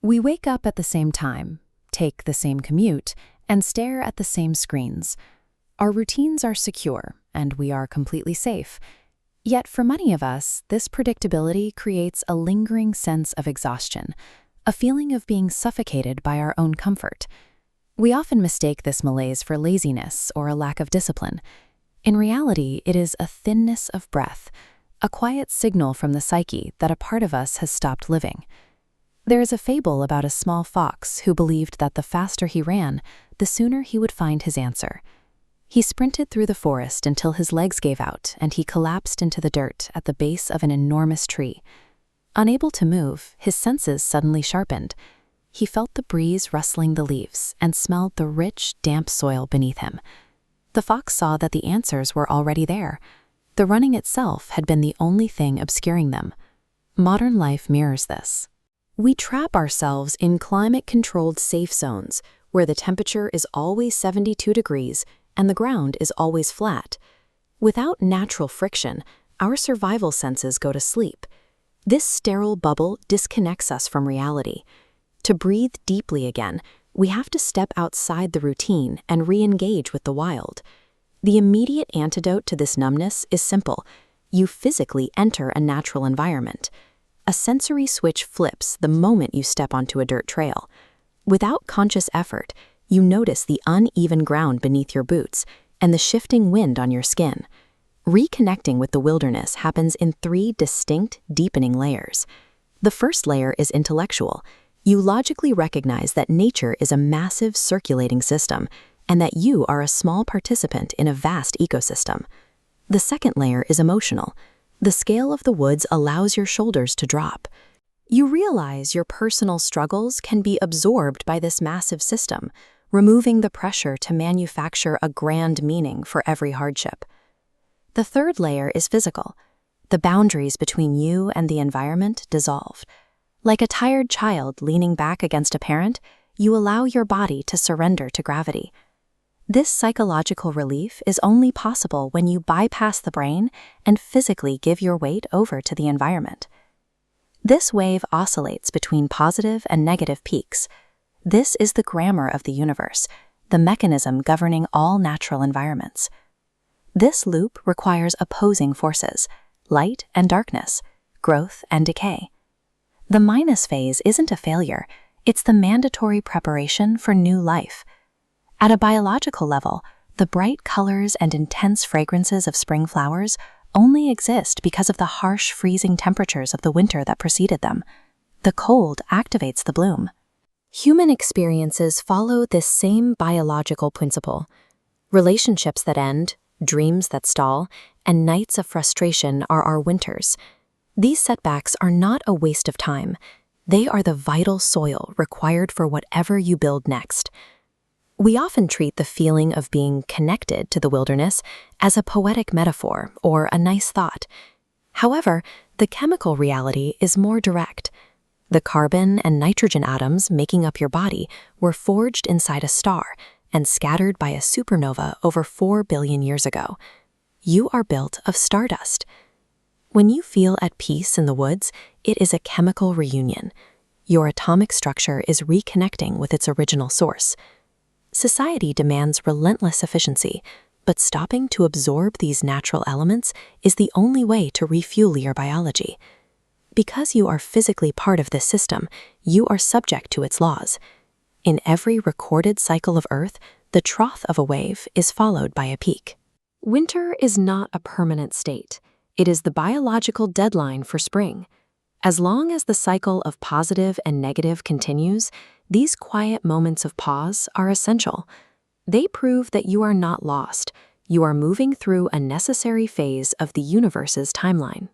We wake up at the same time, take the same commute, and stare at the same screens. Our routines are secure, and we are completely safe. Yet for many of us, this predictability creates a lingering sense of exhaustion, a feeling of being suffocated by our own comfort. We often mistake this malaise for laziness or a lack of discipline. In reality, it is a thinness of breath, a quiet signal from the psyche that a part of us has stopped living. There is a fable about a small fox who believed that the faster he ran, the sooner he would find his answer. He sprinted through the forest until his legs gave out and he collapsed into the dirt at the base of an enormous tree. Unable to move, his senses suddenly sharpened. He felt the breeze rustling the leaves and smelled the rich, damp soil beneath him. The fox saw that the answers were already there. The running itself had been the only thing obscuring them. Modern life mirrors this. We trap ourselves in climate-controlled safe zones, where the temperature is always 72 degrees and the ground is always flat. Without natural friction, our survival senses go to sleep. This sterile bubble disconnects us from reality. To breathe deeply again, we have to step outside the routine and re-engage with the wild. The immediate antidote to this numbness is simple. You physically enter a natural environment. A sensory switch flips the moment you step onto a dirt trail. Without conscious effort, you notice the uneven ground beneath your boots and the shifting wind on your skin. Reconnecting with the wilderness happens in 3 distinct, deepening layers. The first layer is intellectual. You logically recognize that nature is a massive circulating system and that you are a small participant in a vast ecosystem. The second layer is emotional. The scale of the woods allows your shoulders to drop. You realize your personal struggles can be absorbed by this massive system, removing the pressure to manufacture a grand meaning for every hardship. The third layer is physical. The boundaries between you and the environment dissolve. Like a tired child leaning back against a parent, you allow your body to surrender to gravity. This psychological relief is only possible when you bypass the brain and physically give your weight over to the environment. This wave oscillates between positive and negative peaks. This is the grammar of the universe, the mechanism governing all natural environments. This loop requires opposing forces, light and darkness, growth and decay. The minus phase isn't a failure, it's the mandatory preparation for new life. At a biological level, the bright colors and intense fragrances of spring flowers only exist because of the harsh, freezing temperatures of the winter that preceded them. The cold activates the bloom. Human experiences follow this same biological principle. Relationships that end, dreams that stall, and nights of frustration are our winters. These setbacks are not a waste of time. They are the vital soil required for whatever you build next. We often treat the feeling of being connected to the wilderness as a poetic metaphor or a nice thought. However, the chemical reality is more direct. The carbon and nitrogen atoms making up your body were forged inside a star and scattered by a supernova over 4 billion years ago. You are built of stardust. When you feel at peace in the woods, it is a chemical reunion. Your atomic structure is reconnecting with its original source. Society demands relentless efficiency, but stopping to absorb these natural elements is the only way to refuel your biology. Because you are physically part of this system, you are subject to its laws. In every recorded cycle of Earth, the trough of a wave is followed by a peak. Winter is not a permanent state. It is the biological deadline for spring. As long as the cycle of positive and negative continues, these quiet moments of pause are essential. They prove that you are not lost. You are moving through a necessary phase of the universe's timeline.